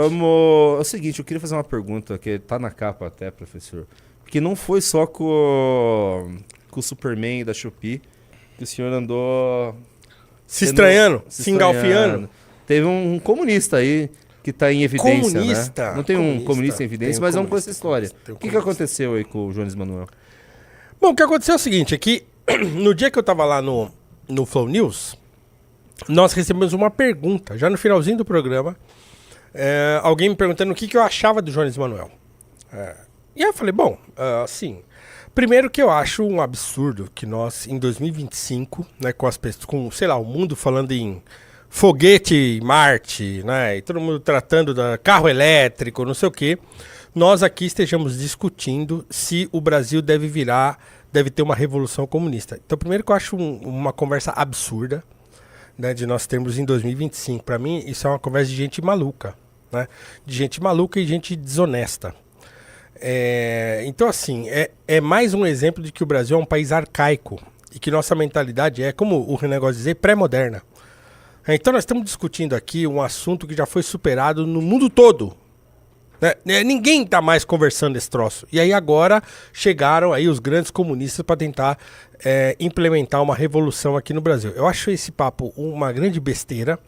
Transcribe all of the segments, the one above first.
Vamos. É o seguinte, eu queria fazer uma pergunta que tá na capa até, professor. Porque não foi só com o Superman da Shopee que o senhor andou Se estranhando, se se engalfiando. estranhando. Teve um comunista aí que tá em evidência, Comunista? né? Não tem um Comunista. comunista em evidência, Tem um mas vamos com comunista, essa história. tem um O que comunista. aconteceu aí com o Jones Manuel? Bom, o que aconteceu é o seguinte, é que no dia que eu tava lá no Flow News, nós recebemos uma pergunta, já no finalzinho do programa, alguém me perguntando o que eu achava do Jones Manuel. E aí eu falei, bom, assim, primeiro que eu acho um absurdo que nós, em 2025, né, com as pessoas, com, sei lá, o mundo falando em foguete Marte, né, e todo mundo tratando da carro elétrico, não sei o quê, nós aqui estejamos discutindo se o Brasil deve ter uma revolução comunista. Então, primeiro que eu acho uma conversa absurda, né, de nós termos em 2025. Para mim, isso é uma conversa de gente maluca, né, de gente maluca e gente desonesta. Então, assim, é mais um exemplo de que o Brasil é um país arcaico e que nossa mentalidade é, como o René gosta de dizer, pré-moderna. Então, nós estamos discutindo aqui um assunto que já foi superado no mundo todo. Né? Ninguém está mais conversando esse troço. E aí agora chegaram aí os grandes comunistas para tentar implementar uma revolução aqui no Brasil. Eu acho esse papo uma grande besteira,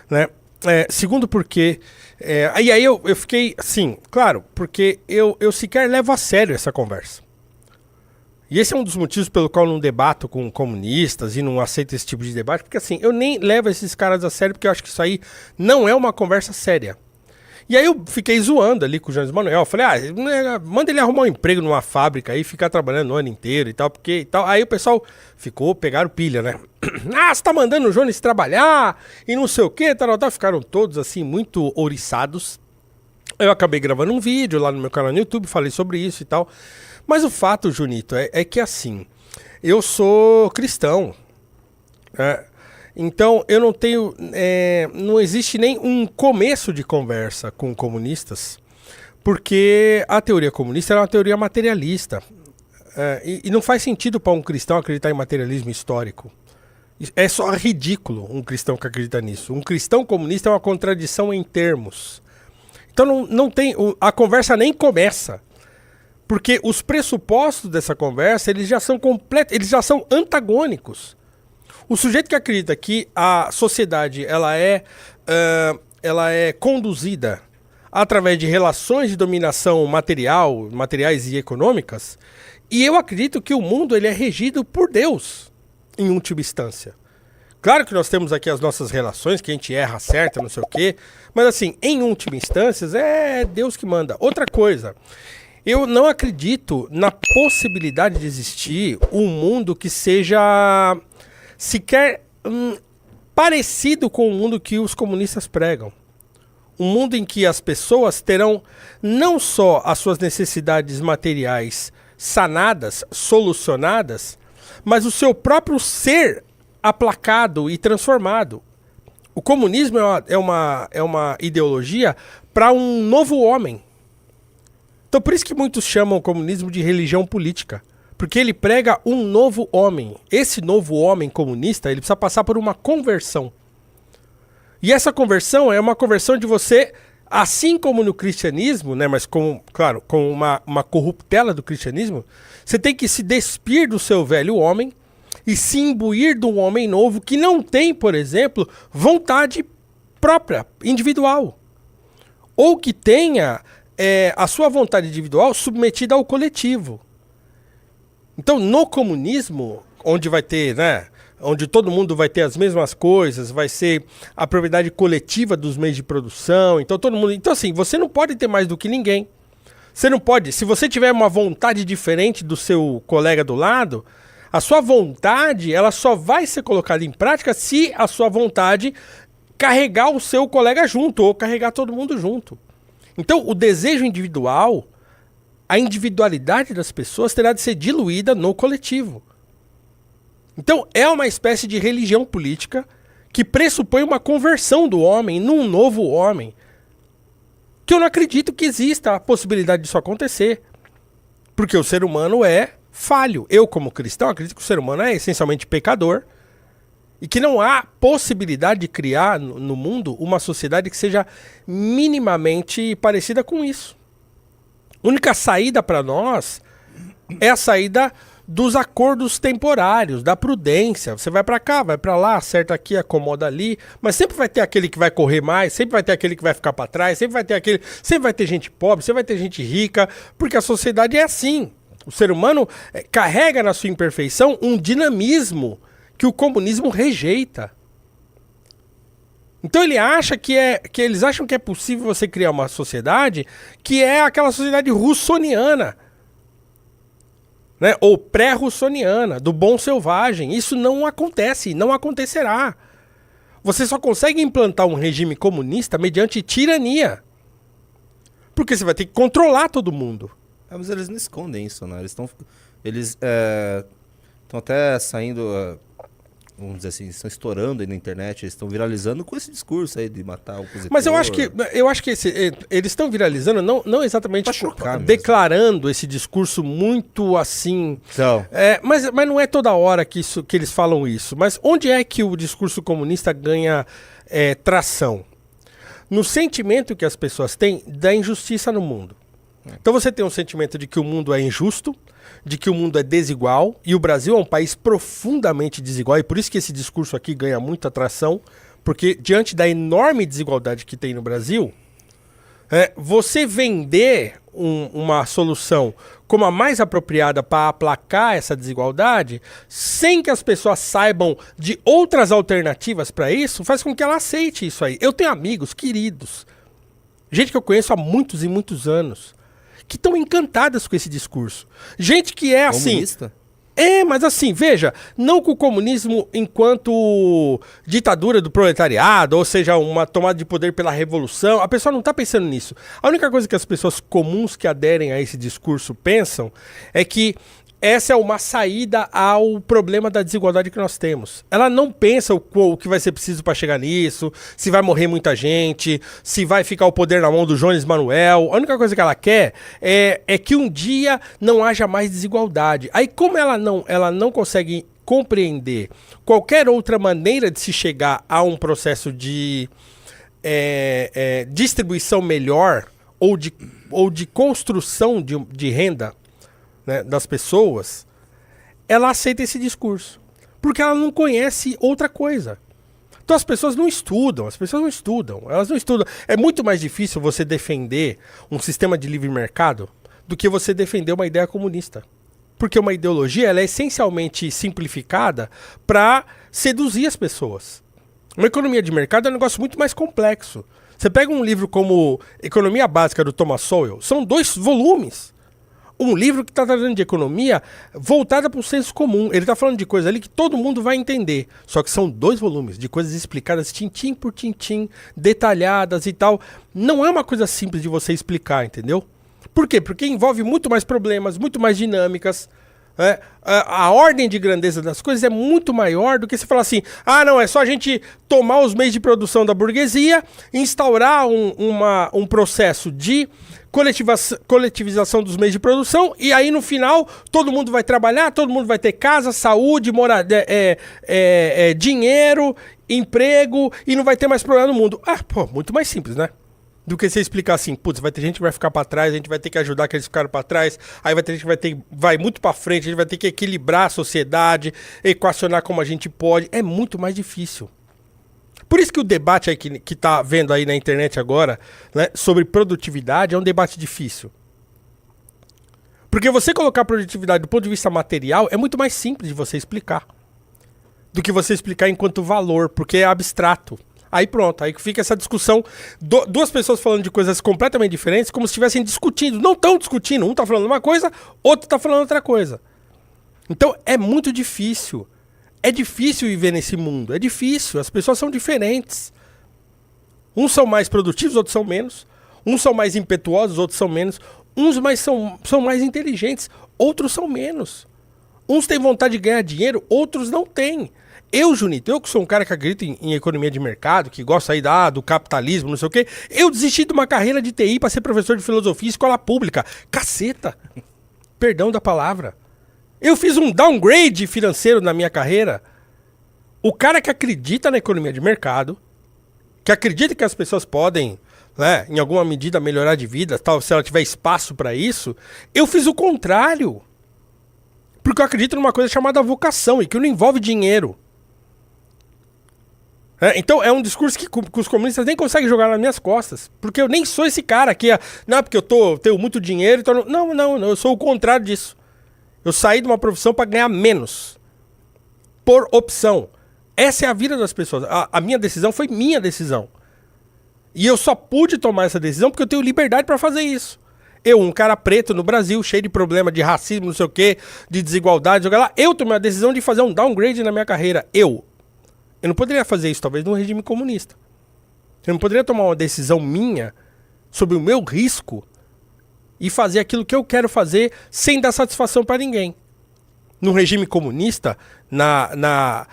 né? Segundo porque... e aí eu fiquei assim, claro, porque eu sequer levo a sério essa conversa. E esse é um dos motivos pelo qual eu não debato com comunistas e não aceito esse tipo de debate, porque assim, eu nem levo esses caras a sério, porque eu acho que isso aí não é uma conversa séria. E aí eu fiquei zoando ali com o Jones Manuel. Falei, manda ele arrumar um emprego numa fábrica aí, ficar trabalhando o ano inteiro e tal, porque e tal. Aí o pessoal pegaram pilha, né? Você tá mandando o Jones trabalhar e não sei o quê, tal. Ficaram todos assim, muito ouriçados. Eu acabei gravando um vídeo lá no meu canal no YouTube, falei sobre isso e tal. Mas o fato, Junito, é que assim, eu sou cristão, né? Então, eu não tenho... não existe nem um começo de conversa com comunistas, porque a teoria comunista é uma teoria materialista. E não faz sentido para um cristão acreditar em materialismo histórico. É só ridículo um cristão que acredita nisso. Um cristão comunista é uma contradição em termos. Então, não tem... A conversa nem começa. Porque os pressupostos dessa conversa, eles já são antagônicos. O sujeito que acredita que a sociedade ela é conduzida através de relações de dominação materiais e econômicas, e eu acredito que o mundo ele é regido por Deus, em última instância. Claro que nós temos aqui as nossas relações, que a gente erra, acerta, não sei o quê, mas assim, em última instância, é Deus que manda. Outra coisa, eu não acredito na possibilidade de existir um mundo que seja... sequer parecido com o mundo que os comunistas pregam. Um mundo em que as pessoas terão não só as suas necessidades materiais sanadas, solucionadas, mas o seu próprio ser aplacado e transformado. O comunismo é uma ideologia para um novo homem. Então por isso que muitos chamam o comunismo de religião política. Porque ele prega um novo homem. Esse novo homem comunista, ele precisa passar por uma conversão. E essa conversão é uma conversão de você, assim como no cristianismo, né, mas com uma corruptela do cristianismo, você tem que se despir do seu velho homem e se imbuir de um homem novo que não tem, por exemplo, vontade própria, individual. Ou que tenha a sua vontade individual submetida ao coletivo. Então, no comunismo, onde vai ter, né, onde todo mundo vai ter as mesmas coisas, vai ser a propriedade coletiva dos meios de produção, então todo mundo... Então, assim, você não pode ter mais do que ninguém. Você não pode... Se você tiver uma vontade diferente do seu colega do lado, a sua vontade, ela só vai ser colocada em prática se a sua vontade carregar o seu colega junto, ou carregar todo mundo junto. Então, o desejo individual... A individualidade das pessoas terá de ser diluída no coletivo. Então, é uma espécie de religião política que pressupõe uma conversão do homem num novo homem. Que eu não acredito que exista a possibilidade disso acontecer. Porque o ser humano é falho. Eu, como cristão, acredito que o ser humano é essencialmente pecador E que não há possibilidade de criar no mundo uma sociedade que seja minimamente parecida com isso. A única saída para nós é a saída dos acordos temporários, da prudência. Você vai para cá, vai para lá, acerta aqui, acomoda ali, mas sempre vai ter aquele que vai correr mais, sempre vai ter aquele que vai ficar para trás, sempre vai ter gente pobre, sempre vai ter gente rica, porque a sociedade é assim. O ser humano carrega na sua imperfeição um dinamismo que o comunismo rejeita. Então eles acham que é possível você criar uma sociedade que é aquela sociedade russoniana, né? Ou pré-russoniana, do bom selvagem. Isso não acontece, não acontecerá. Você só consegue implantar um regime comunista mediante tirania. Porque você vai ter que controlar todo mundo. Mas eles não escondem isso, né? Eles estão até saindo, vamos dizer assim, estão estourando aí na internet, eles estão viralizando com esse discurso aí de matar o opositor. Mas eu acho que eles estão viralizando não exatamente declarando esse discurso muito assim. Então. Mas não é toda hora que eles falam isso. Mas onde é que o discurso comunista ganha tração? No sentimento que as pessoas têm da injustiça no mundo. Então você tem um sentimento de que o mundo é injusto, de que o mundo é desigual, e o Brasil é um país profundamente desigual, e por isso que esse discurso aqui ganha muita atração, porque diante da enorme desigualdade que tem no Brasil, você vender uma solução como a mais apropriada para aplacar essa desigualdade, sem que as pessoas saibam de outras alternativas para isso, faz com que ela aceite isso aí. Eu tenho amigos queridos, gente que eu conheço há muitos e muitos anos, que estão encantadas com esse discurso. Gente que é assim... Comunista? Mas assim, veja, não com o comunismo enquanto ditadura do proletariado, ou seja, uma tomada de poder pela revolução, a pessoa não está pensando nisso. A única coisa que as pessoas comuns que aderem a esse discurso pensam é que essa é uma saída ao problema da desigualdade que nós temos. Ela não pensa o que vai ser preciso para chegar nisso, se vai morrer muita gente, se vai ficar o poder na mão do Jones Manuel. A única coisa que ela quer é que um dia não haja mais desigualdade. Aí, como ela não consegue compreender qualquer outra maneira de se chegar a um processo de distribuição melhor ou de construção de renda, né, das pessoas, ela aceita esse discurso. Porque ela não conhece outra coisa. Então as pessoas não estudam. Elas não estudam. É muito mais difícil você defender um sistema de livre mercado do que você defender uma ideia comunista. Porque uma ideologia ela é essencialmente simplificada para seduzir as pessoas. Uma economia de mercado é um negócio muito mais complexo. Você pega um livro como Economia Básica, do Thomas Sowell, são 2 volumes. Um livro que está tratando de economia voltada para o senso comum. Ele está falando de coisas ali que todo mundo vai entender. Só que são 2 volumes de coisas explicadas tintim por tintim, detalhadas e tal. Não é uma coisa simples de você explicar, entendeu? Por quê? Porque envolve muito mais problemas, muito mais dinâmicas. A ordem de grandeza das coisas é muito maior do que você falar assim, não, é só a gente tomar os meios de produção da burguesia, instaurar um processo de coletivização dos meios de produção, e aí no final todo mundo vai trabalhar, todo mundo vai ter casa, saúde, dinheiro, emprego, e não vai ter mais problema no mundo. Muito mais simples, né? Do que você explicar assim, putz, vai ter gente que vai ficar pra trás, a gente vai ter que ajudar que eles ficaram pra trás, aí vai ter gente que vai muito pra frente, a gente vai ter que equilibrar a sociedade, equacionar como a gente pode. É muito mais difícil. Por isso que o debate aí que tá vendo aí na internet agora, né, sobre produtividade é um debate difícil. Porque você colocar a produtividade do ponto de vista material é muito mais simples de você explicar do que você explicar enquanto valor, porque é abstrato. Aí pronto, aí fica essa discussão, 2 pessoas falando de coisas completamente diferentes, como se estivessem discutindo. Não estão discutindo, um tá falando uma coisa, outro tá falando outra coisa. Então é muito difícil. É difícil viver nesse mundo, é difícil, as pessoas são diferentes. Uns são mais produtivos, outros são menos. Uns são mais impetuosos, outros são menos. Uns são mais inteligentes, outros são menos. Uns têm vontade de ganhar dinheiro, outros não têm. Junito, eu que sou um cara que acredita em economia de mercado, que gosta aí do capitalismo, não sei o quê, eu desisti de uma carreira de TI para ser professor de filosofia em escola pública. Caceta! Perdão da palavra. Eu fiz um downgrade financeiro na minha carreira. O cara que acredita na economia de mercado, que acredita que as pessoas podem, né, em alguma medida melhorar de vida, tal, se ela tiver espaço para isso, eu fiz o contrário. Porque eu acredito numa coisa chamada vocação e que não envolve dinheiro. Então é um discurso que os comunistas nem conseguem jogar nas minhas costas. Porque eu nem sou esse cara que não, porque tenho muito dinheiro. Então não, eu sou o contrário disso. Eu saí de uma profissão para ganhar menos. Por opção. Essa é a vida das pessoas. A minha decisão foi minha decisão. E eu só pude tomar essa decisão porque eu tenho liberdade para fazer isso. Eu, um cara preto no Brasil, cheio de problema de racismo, não sei o quê, de desigualdade, jogar lá. Eu tomei a decisão de fazer um downgrade na minha carreira. Eu não poderia fazer isso, talvez, num regime comunista. Eu não poderia tomar uma decisão minha sobre o meu risco e fazer aquilo que eu quero fazer sem dar satisfação para ninguém. Num regime comunista, na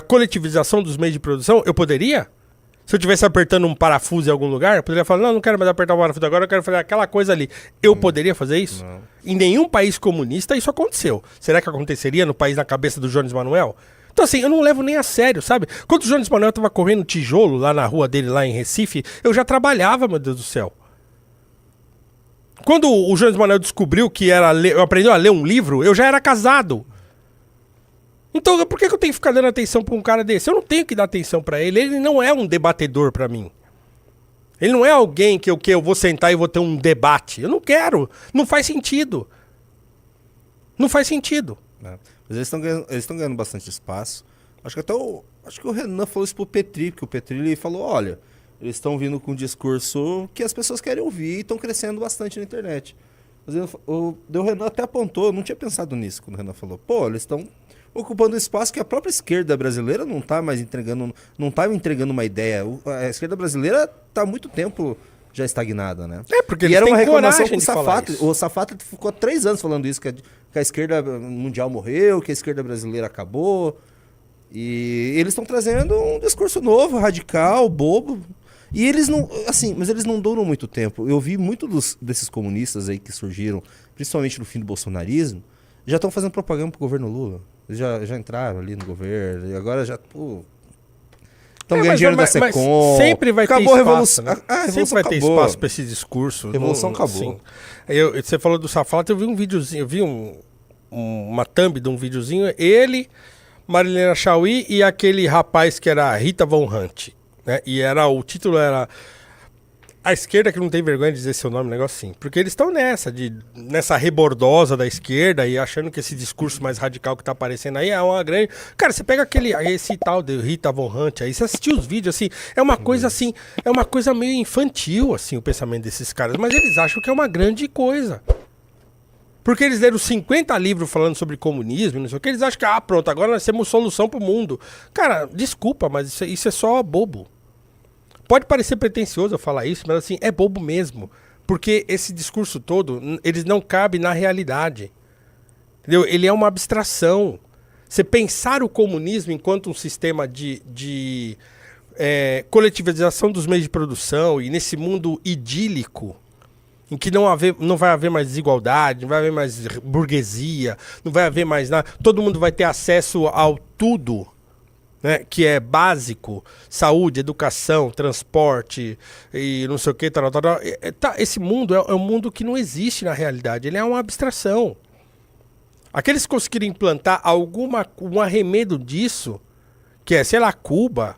coletivização dos meios de produção, eu poderia? Se eu estivesse apertando um parafuso em algum lugar, eu poderia falar, não quero mais apertar o parafuso agora, eu quero fazer aquela coisa ali. Eu poderia fazer isso? Não. Em nenhum país comunista isso aconteceu. Será que aconteceria no país na cabeça do Jones Manuel? Então assim, eu não levo nem a sério, sabe? Quando o Jones Manuel estava correndo tijolo lá na rua dele, lá em Recife, eu já trabalhava, meu Deus do céu. Quando o Jones Manuel descobriu que aprendeu a ler um livro, eu já era casado. Então, por que eu tenho que ficar dando atenção pra um cara desse? Eu não tenho que dar atenção pra ele. Ele não é um debatedor pra mim. Ele não é alguém que eu vou sentar e vou ter um debate. Eu não quero. Não faz sentido. Não faz sentido. Mas eles estão ganhando bastante espaço. Acho que o Renan falou isso pro Petri, porque o Petri ele falou, olha, eles estão vindo com um discurso que as pessoas querem ouvir e estão crescendo bastante na internet. Mas o Renan até apontou, eu não tinha pensado nisso quando o Renan falou, pô, eles estão ocupando um espaço que a própria esquerda brasileira não está mais entregando, não está entregando uma ideia. A esquerda brasileira está há muito tempo já estagnada, né? Porque e era uma reclamação com o Safato. O Safato ficou 3 anos falando isso, que a esquerda mundial morreu, que a esquerda brasileira acabou. E eles estão trazendo um discurso novo, radical, bobo. E eles não, assim, mas eles não duram muito tempo. Eu vi muitos desses comunistas aí que surgiram, principalmente no fim do bolsonarismo, já estão fazendo propaganda pro governo Lula. Eles já entraram ali no governo e agora já, estão ganhando dinheiro da Secom. Sempre vai ter acabou espaço, a revolução. A sempre vai ter espaço para esse discurso. A revolução acabou. Assim, você falou do Safato, eu vi um videozinho, eu vi uma thumb de um videozinho, ele, Marilena Chauí e aquele rapaz que era Rita Von Hunt, né? E o título era A Esquerda que não tem vergonha de dizer seu nome, um negócio assim. Porque eles estão nessa rebordosa da esquerda e achando que esse discurso mais radical que tá aparecendo aí é uma grande... Cara, você pega esse tal de Rita Von Hunt aí, você assistiu os vídeos, assim, é uma coisa assim, é uma coisa meio infantil, assim, o pensamento desses caras, mas eles acham que é uma grande coisa. Porque eles leram 50 livros falando sobre comunismo, não sei o que, eles acham que, pronto, agora nós temos solução pro mundo. Cara, desculpa, mas isso é só bobo. Pode parecer pretensioso eu falar isso, mas assim, é bobo mesmo. Porque esse discurso todo, eles não cabem na realidade. Entendeu? Ele é uma abstração. Você pensar o comunismo enquanto um sistema de coletivização dos meios de produção e nesse mundo idílico, em que não vai haver mais desigualdade, não vai haver mais burguesia, não vai haver mais nada, todo mundo vai ter acesso ao tudo, né, que é básico, saúde, educação, transporte e não sei o que, tal. Esse mundo é um mundo que não existe na realidade, ele é uma abstração. Aqueles que conseguirem implantar um arremedo disso, que é, sei lá, Cuba,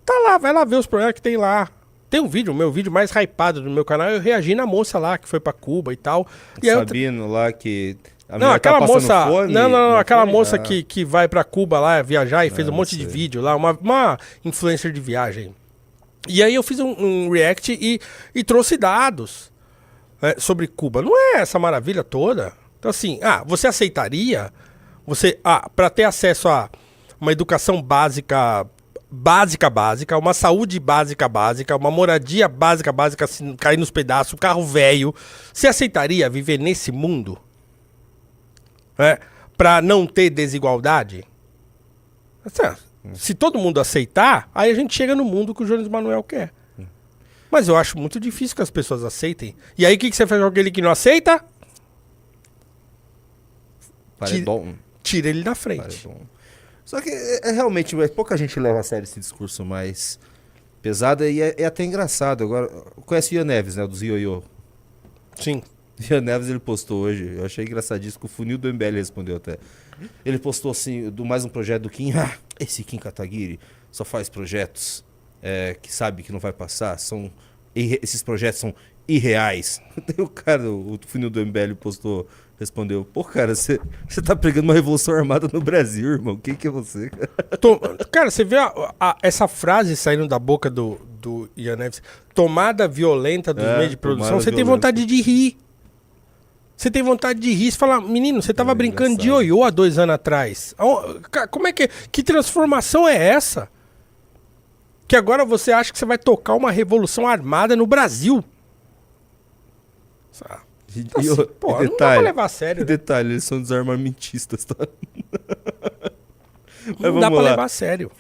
tá lá, vai lá ver os problemas que tem lá. Tem um vídeo, o meu vídeo mais hypado do meu canal, eu reagi na moça lá que foi pra Cuba e tal. E Sabino lá que... Não, aquela moça. Fome, não, aquela foi? moça que vai pra Cuba lá viajar e fez um monte sei. de vídeo lá, uma influencer de viagem. E aí eu fiz um react e trouxe dados sobre Cuba. Não é essa maravilha toda. Então assim, você aceitaria? Pra ter acesso a uma educação básica, uma saúde básica, uma moradia básica, assim, cair nos pedaços, um carro velho. Você aceitaria viver nesse mundo? Para não ter desigualdade? Se todo mundo aceitar, aí a gente chega no mundo que o Jones Manuel quer. Mas eu acho muito difícil que as pessoas aceitem. E aí o que você faz com aquele que não aceita? tira ele da Cara, frente. então... Só que realmente, pouca gente leva a sério esse discurso mais pesado e é até engraçado. Agora, conhece o Ian Neves, né? Dos Ioiô. Sim. Ian Neves, ele postou hoje, eu achei engraçadíssimo, que o Funil do MBL respondeu até. Ele postou assim, do mais um projeto do Kim. Ah, esse Kim Kataguiri só faz projetos que sabe que não vai passar. Esses projetos são irreais. Daí o cara, o Funil do MBL postou, respondeu, pô, cara, você tá pregando uma revolução armada no Brasil, irmão. Quem que é você? Cara, você vê essa frase saindo da boca do Ian Neves, tomada violenta dos meios de produção, você tem vontade de rir. Você tem vontade de rir, você fala, menino, você tava brincando de ioiô há 2 anos atrás. Como é que transformação é essa? Que agora você acha que você vai tocar uma revolução armada no Brasil? Pô, não dá pra levar a sério. E detalhe, eles são desarmamentistas, tá? Não dá pra levar a sério.